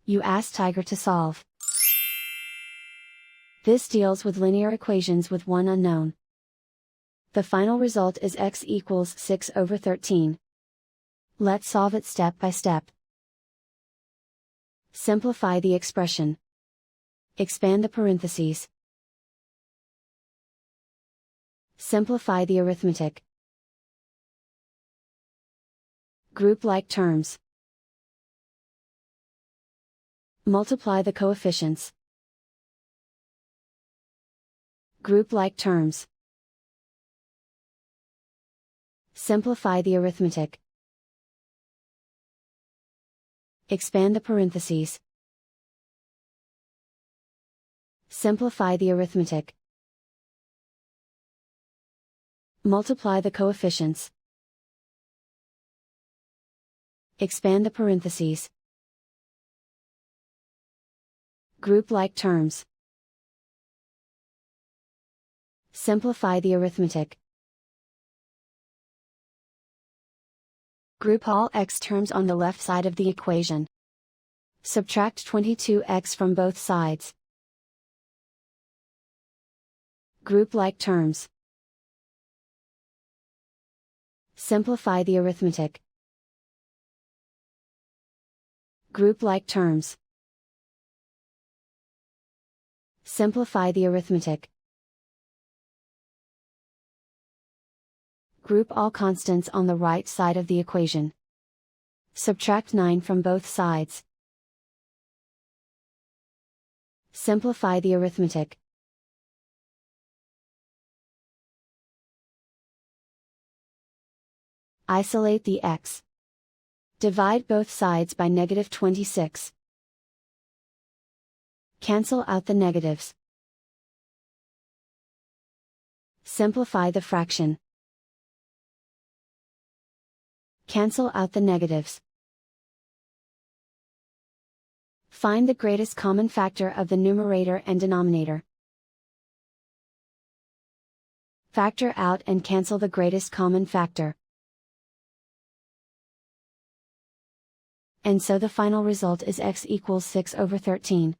You ask Tiger to solve. This deals with linear equations with one unknown. The final result is x equals 6/13. Let's solve it step by step. Simplify the expression. Expand the parentheses. Simplify the arithmetic. Group like terms. Multiply the coefficients. Group like terms. Simplify the arithmetic. Expand the parentheses. Simplify the arithmetic. Multiply the coefficients. Expand the parentheses. Group like terms. Simplify the arithmetic. Group all x terms on the left side of the equation. Subtract 22x from both sides. Group like terms. Simplify the arithmetic. Group like terms. Simplify the arithmetic. Group all constants on the right side of the equation. Subtract 9 from both sides. Simplify the arithmetic. Isolate the x. Divide both sides by -26. Cancel out the negatives. Simplify the fraction. Cancel out the negatives. Find the greatest common factor of the numerator and denominator. Factor out and cancel the greatest common factor. And so the final result is x equals 6/13.